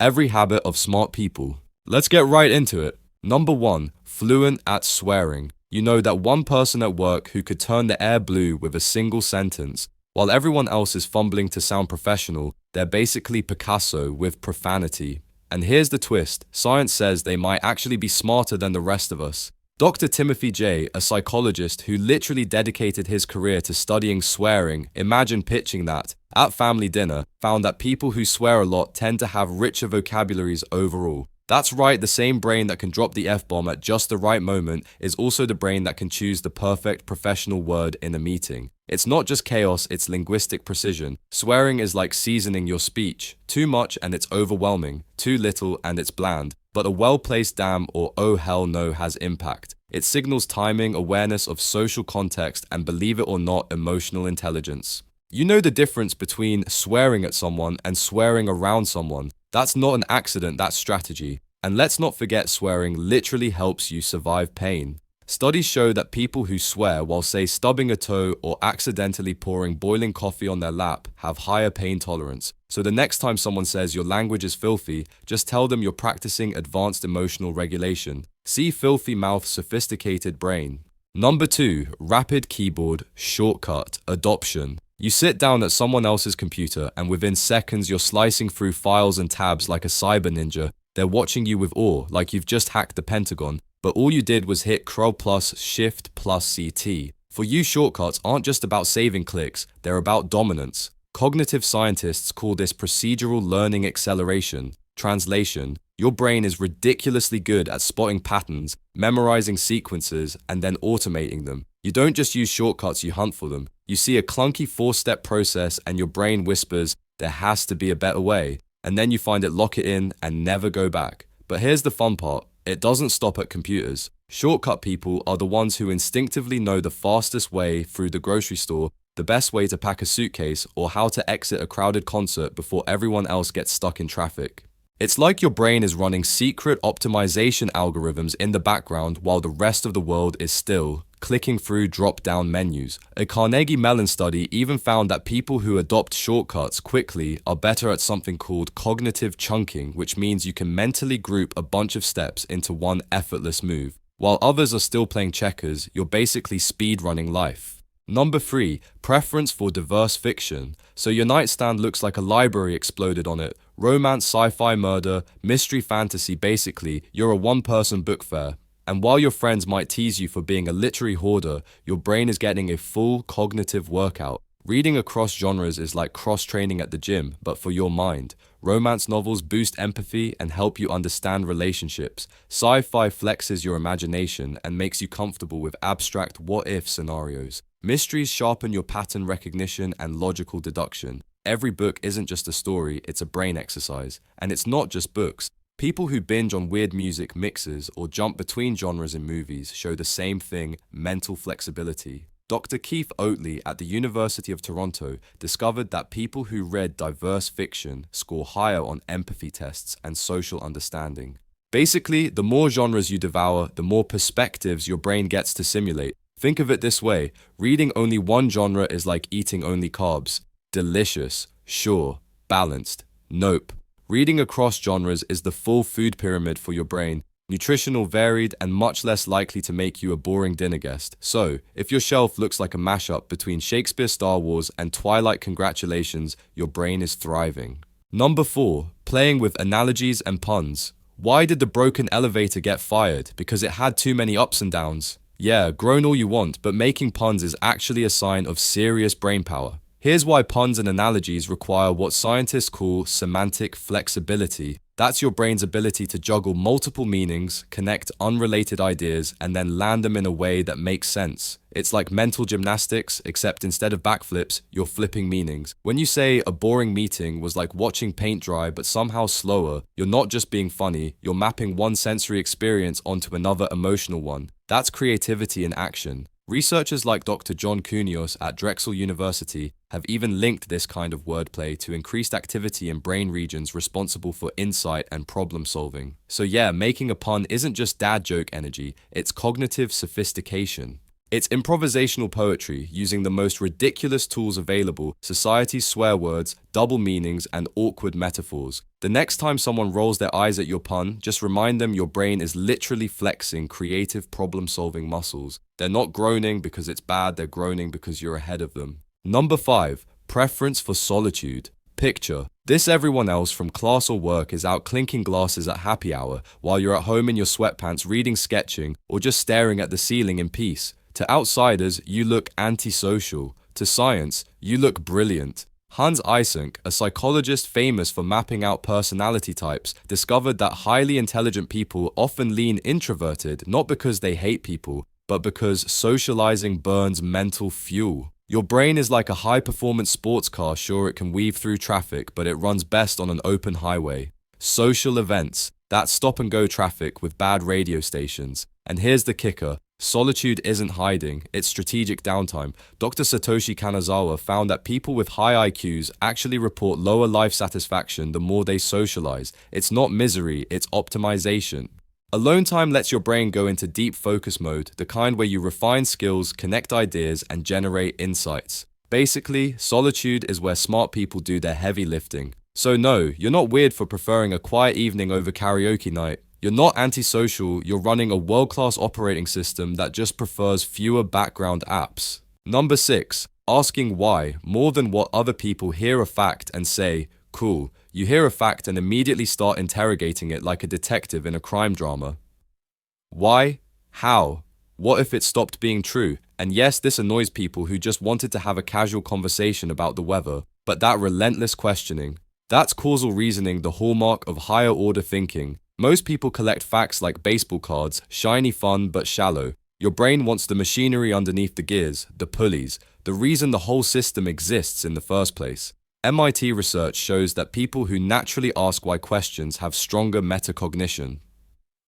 Every habit of smart people. Let's get right into it. Number 1. Fluent at swearing. You know that one person at work who could turn the air blue with a single sentence. While everyone else is fumbling to sound professional, they're basically Picasso with profanity. And here's the twist, science says they might actually be smarter than the rest of us. Dr. Timothy J., a psychologist who literally dedicated his career to studying swearing, imagine pitching that, at family dinner, found that people who swear a lot tend to have richer vocabularies overall. That's right, the same brain that can drop the F-bomb at just the right moment is also the brain that can choose the perfect professional word in a meeting. It's not just chaos, it's linguistic precision. Swearing is like seasoning your speech. Too much and it's overwhelming, too little and it's bland. But a well-placed damn or oh hell no has impact. It signals timing, awareness of social context, and believe it or not, emotional intelligence. You know the difference between swearing at someone and swearing around someone. That's not an accident, that's strategy. And let's not forget swearing literally helps you survive pain. Studies show that people who swear while, say, stubbing a toe or accidentally pouring boiling coffee on their lap have higher pain tolerance. So the next time someone says your language is filthy, just tell them you're practicing advanced emotional regulation. See filthy mouth, sophisticated brain. Number 2. Rapid keyboard shortcut adoption. You sit down at someone else's computer and within seconds you're slicing through files and tabs like a cyber ninja. They're watching you with awe, like you've just hacked the Pentagon. But all you did was hit Ctrl plus Shift plus CT. For you, shortcuts aren't just about saving clicks, they're about dominance. Cognitive scientists call this procedural learning acceleration. Translation: your brain is ridiculously good at spotting patterns, memorizing sequences, and then automating them. You don't just use shortcuts, you hunt for them. You see a clunky 4-step process and your brain whispers, there has to be a better way. And then you find it, lock it in, and never go back. But here's the fun part. It doesn't stop at computers. Shortcut people are the ones who instinctively know the fastest way through the grocery store, the best way to pack a suitcase, or how to exit a crowded concert before everyone else gets stuck in traffic. It's like your brain is running secret optimization algorithms in the background while the rest of the world is still clicking through drop-down menus. A Carnegie Mellon study even found that people who adopt shortcuts quickly are better at something called cognitive chunking, which means you can mentally group a bunch of steps into one effortless move. While others are still playing checkers, you're basically speed-running life. Number 3. Preference for diverse fiction. So your nightstand looks like a library exploded on it. Romance, sci-fi, murder, mystery, fantasy, basically, you're a one-person book fair. And while your friends might tease you for being a literary hoarder, your brain is getting a full cognitive workout. Reading across genres is like cross-training at the gym, but for your mind. Romance novels boost empathy and help you understand relationships. Sci-fi flexes your imagination and makes you comfortable with abstract what-if scenarios. Mysteries sharpen your pattern recognition and logical deduction. Every book isn't just a story, it's a brain exercise. And it's not just books. People who binge on weird music mixes or jump between genres in movies show the same thing, mental flexibility. Dr. Keith Oatley at the University of Toronto discovered that people who read diverse fiction score higher on empathy tests and social understanding. Basically, the more genres you devour, the more perspectives your brain gets to simulate. Think of it this way, reading only one genre is like eating only carbs. Delicious, sure, balanced. Nope. Reading across genres is the full food pyramid for your brain, nutritional, varied, and much less likely to make you a boring dinner guest. So, if your shelf looks like a mashup between Shakespeare, Star Wars, and Twilight, congratulations, your brain is thriving. Number 4. Playing with analogies and puns. Why did the broken elevator get fired? Because it had too many ups and downs. Yeah, groan all you want, but making puns is actually a sign of serious brain power. Here's why puns and analogies require what scientists call semantic flexibility. That's your brain's ability to juggle multiple meanings, connect unrelated ideas, and then land them in a way that makes sense. It's like mental gymnastics, except instead of backflips, you're flipping meanings. When you say a boring meeting was like watching paint dry but somehow slower, you're not just being funny, you're mapping one sensory experience onto another emotional one. That's creativity in action. Researchers like Dr. John Kunios at Drexel University have even linked this kind of wordplay to increased activity in brain regions responsible for insight and problem solving. So yeah, making a pun isn't just dad joke energy, it's cognitive sophistication. It's improvisational poetry using the most ridiculous tools available, society's swear words, double meanings, and awkward metaphors. The next time someone rolls their eyes at your pun, just remind them your brain is literally flexing creative problem-solving muscles. They're not groaning because it's bad, they're groaning because you're ahead of them. Number 5. Preference for solitude. Picture this: everyone else from class or work is out clinking glasses at happy hour while you're at home in your sweatpants reading, sketching, or just staring at the ceiling in peace. To outsiders, you look antisocial. To science, you look brilliant. Hans Eysenck, a psychologist famous for mapping out personality types, discovered that highly intelligent people often lean introverted not because they hate people, but because socializing burns mental fuel. Your brain is like a high-performance sports car. Sure, it can weave through traffic, but it runs best on an open highway. Social events, that's stop-and-go traffic with bad radio stations. And here's the kicker: solitude isn't hiding, it's strategic downtime. Dr. Satoshi Kanazawa found that people with high IQs actually report lower life satisfaction the more they socialize. It's not misery, it's optimization. Alone time lets your brain go into deep focus mode, the kind where you refine skills, connect ideas, and generate insights. Basically, solitude is where smart people do their heavy lifting. So no, you're not weird for preferring a quiet evening over karaoke night. You're not antisocial, you're running a world-class operating system that just prefers fewer background apps. Number 6. Asking why more than what other people hear a fact and say, cool. You hear a fact and immediately start interrogating it like a detective in a crime drama. Why? How? What if it stopped being true? And yes, this annoys people who just wanted to have a casual conversation about the weather, but that relentless questioning, that's causal reasoning, the hallmark of higher order thinking. Most people collect facts like baseball cards, shiny, fun, but shallow. Your brain wants the machinery underneath the gears, the pulleys, the reason the whole system exists in the first place. MIT research shows that people who naturally ask why questions have stronger metacognition.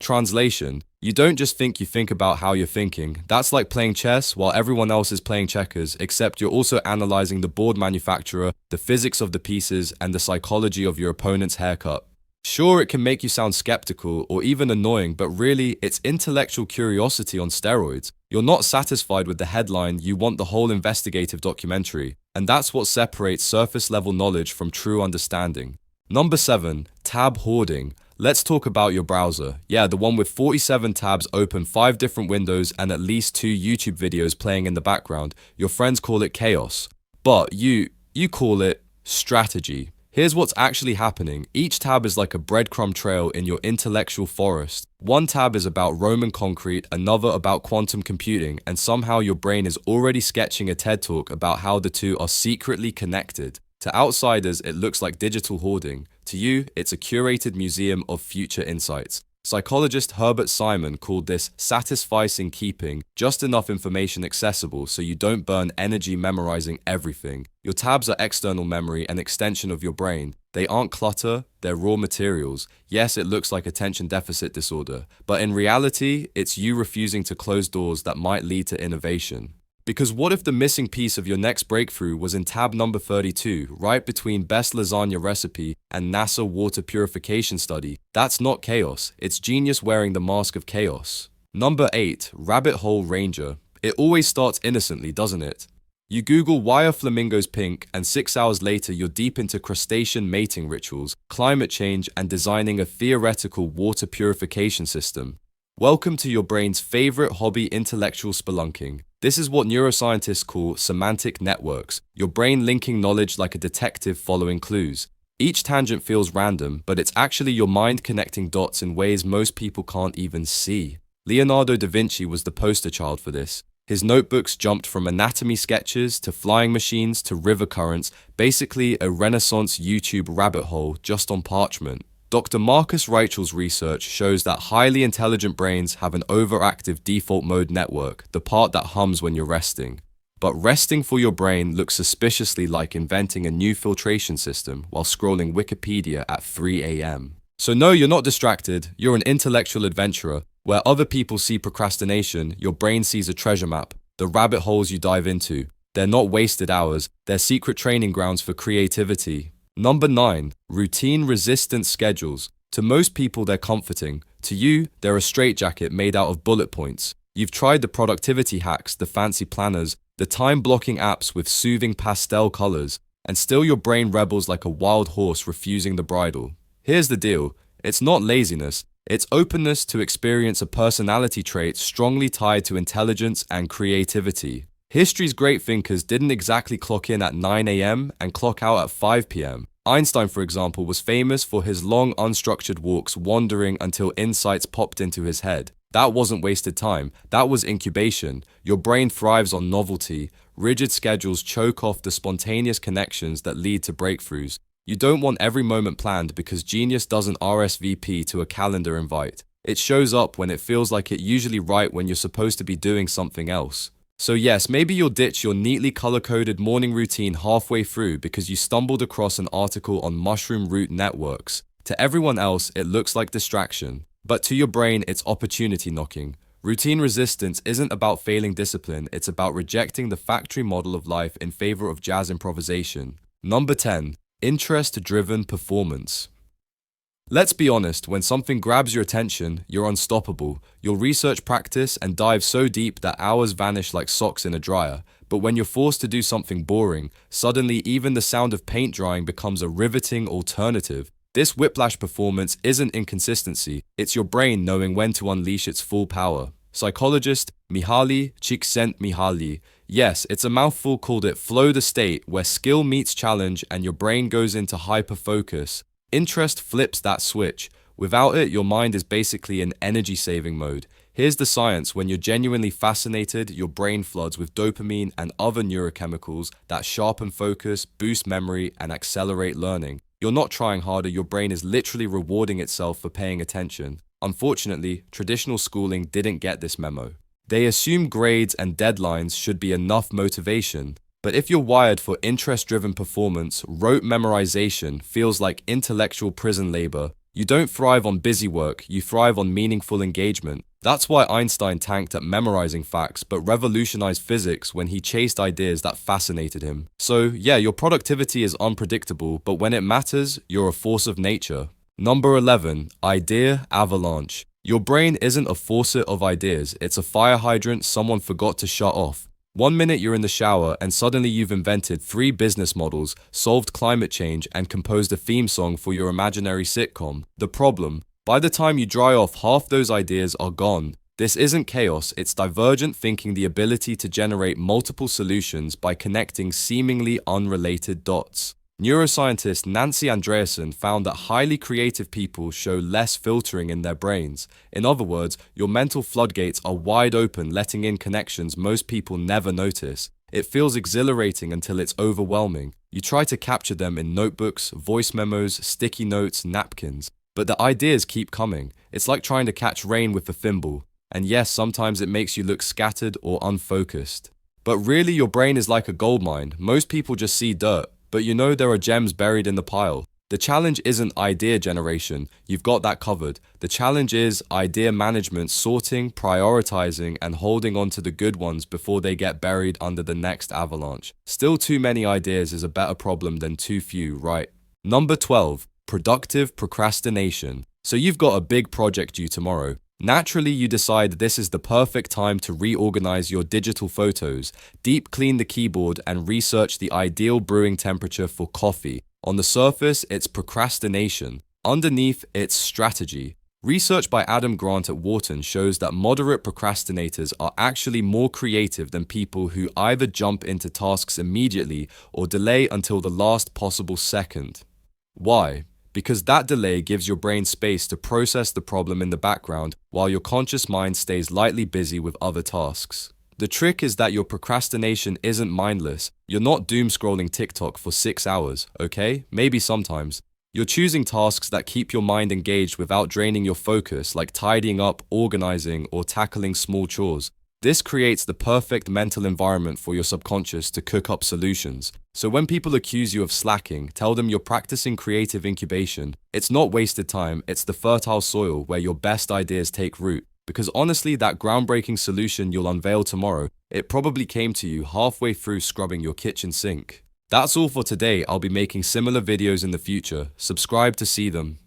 Translation: you don't just think, you think about how you're thinking. That's like playing chess while everyone else is playing checkers, except you're also analyzing the board manufacturer, the physics of the pieces, and the psychology of your opponent's haircut. Sure, it can make you sound skeptical or even annoying, but really, it's intellectual curiosity on steroids. You're not satisfied with the headline, you want the whole investigative documentary. And that's what separates surface-level knowledge from true understanding. Number 7. Tab hoarding. Let's talk about your browser. Yeah, the one with 47 tabs open, 5 different windows, and at least 2 YouTube videos playing in the background. Your friends call it chaos. But you call it strategy. Here's what's actually happening. Each tab is like a breadcrumb trail in your intellectual forest. One tab is about Roman concrete, another about quantum computing, and somehow your brain is already sketching a TED Talk about how the two are secretly connected. To outsiders, it looks like digital hoarding. To you, it's a curated museum of future insights. Psychologist Herbert Simon called this satisficing keeping, just enough information accessible so you don't burn energy memorizing everything. Your tabs are external memory, an extension of your brain. They aren't clutter, they're raw materials. Yes, it looks like attention deficit disorder, but in reality, it's you refusing to close doors that might lead to innovation. Because what if the missing piece of your next breakthrough was in tab number 32, right between best lasagna recipe and NASA water purification study? That's not chaos, it's genius wearing the mask of chaos. Number 8, rabbit hole ranger. It always starts innocently, doesn't it? You Google why are flamingos pink, and 6 hours later you're deep into crustacean mating rituals, climate change, and designing a theoretical water purification system. Welcome to your brain's favorite hobby, intellectual spelunking. This is what neuroscientists call semantic networks, your brain linking knowledge like a detective following clues. Each tangent feels random, but it's actually your mind connecting dots in ways most people can't even see. Leonardo da Vinci was the poster child for this. His notebooks jumped from anatomy sketches to flying machines to river currents, basically a Renaissance YouTube rabbit hole just on parchment. Dr. Marcus Reichel's research shows that highly intelligent brains have an overactive default mode network, the part that hums when you're resting. But resting for your brain looks suspiciously like inventing a new filtration system while scrolling Wikipedia at 3 a.m. So no, you're not distracted, you're an intellectual adventurer. Where other people see procrastination, your brain sees a treasure map, the rabbit holes you dive into. They're not wasted hours, they're secret training grounds for creativity. Number 9, routine-resistant schedules. To most people, they're comforting. To you, they're a straitjacket made out of bullet points. You've tried the productivity hacks, the fancy planners, the time-blocking apps with soothing pastel colors, and still your brain rebels like a wild horse refusing the bridle. Here's the deal. It's not laziness. It's openness to experience a personality trait strongly tied to intelligence and creativity. History's great thinkers didn't exactly clock in at 9 a.m. and clock out at 5 p.m. Einstein, for example, was famous for his long, unstructured walks, wandering until insights popped into his head. That wasn't wasted time. That was incubation. Your brain thrives on novelty. Rigid schedules choke off the spontaneous connections that lead to breakthroughs. You don't want every moment planned because genius doesn't RSVP to a calendar invite. It shows up when it feels like it, usually right when you're supposed to be doing something else. So yes, maybe you'll ditch your neatly color-coded morning routine halfway through because you stumbled across an article on mushroom root networks. To everyone else, it looks like distraction. But to your brain, it's opportunity knocking. Routine resistance isn't about failing discipline, it's about rejecting the factory model of life in favor of jazz improvisation. Number 10. Interest-driven performance. Let's be honest, when something grabs your attention, you're unstoppable. You'll research, practice, and dive so deep that hours vanish like socks in a dryer. But when you're forced to do something boring, suddenly even the sound of paint drying becomes a riveting alternative. This whiplash performance isn't inconsistency, it's your brain knowing when to unleash its full power. Psychologist Mihaly Csikszentmihalyi, yes, it's a mouthful, called it flow the state, where skill meets challenge and your brain goes into hyper-focus. Interest flips that switch. Without it, your mind is basically in energy-saving mode. Here's the science: when you're genuinely fascinated, your brain floods with dopamine and other neurochemicals that sharpen focus, boost memory, and accelerate learning. You're not trying harder, your brain is literally rewarding itself for paying attention. Unfortunately, traditional schooling didn't get this memo. They assume grades and deadlines should be enough motivation. But if you're wired for interest-driven performance, rote memorization feels like intellectual prison labor. You don't thrive on busy work, you thrive on meaningful engagement. That's why Einstein tanked at memorizing facts, but revolutionized physics when he chased ideas that fascinated him. So yeah, your productivity is unpredictable, but when it matters, you're a force of nature. Number 11. Idea Avalanche. Your brain isn't a faucet of ideas, it's a fire hydrant someone forgot to shut off. 1 minute you're in the shower and suddenly you've invented 3 business models, solved climate change, and composed a theme song for your imaginary sitcom. The problem: by the time you dry off, half those ideas are gone. This isn't chaos, it's divergent thinking, the ability to generate multiple solutions by connecting seemingly unrelated dots. Neuroscientist Nancy Andreasen found that highly creative people show less filtering in their brains. In other words, your mental floodgates are wide open, letting in connections most people never notice. It feels exhilarating until it's overwhelming. You try to capture them in notebooks, voice memos, sticky notes, napkins. But the ideas keep coming. It's like trying to catch rain with a thimble. And yes, sometimes it makes you look scattered or unfocused. But really, your brain is like a gold mine. Most people just see dirt. But you know there are gems buried in the pile. The challenge isn't idea generation, you've got that covered. The challenge is idea management, sorting, prioritizing, and holding on to the good ones before they get buried under the next avalanche. Still, too many ideas is a better problem than too few, right? Number 12. Productive procrastination. So you've got a big project due tomorrow. Naturally, you decide this is the perfect time to reorganize your digital photos, deep clean the keyboard, and research the ideal brewing temperature for coffee. On the surface, it's procrastination. Underneath, it's strategy. Research by Adam Grant at Wharton shows that moderate procrastinators are actually more creative than people who either jump into tasks immediately or delay until the last possible second. Why? Because that delay gives your brain space to process the problem in the background while your conscious mind stays lightly busy with other tasks. The trick is that your procrastination isn't mindless. You're not doom scrolling TikTok for 6 hours, okay? Maybe sometimes. You're choosing tasks that keep your mind engaged without draining your focus, like tidying up, organizing, or tackling small chores. This creates the perfect mental environment for your subconscious to cook up solutions. So when people accuse you of slacking, tell them you're practicing creative incubation. It's not wasted time, it's the fertile soil where your best ideas take root. Because honestly, that groundbreaking solution you'll unveil tomorrow, it probably came to you halfway through scrubbing your kitchen sink. That's all for today. I'll be making similar videos in the future. Subscribe to see them.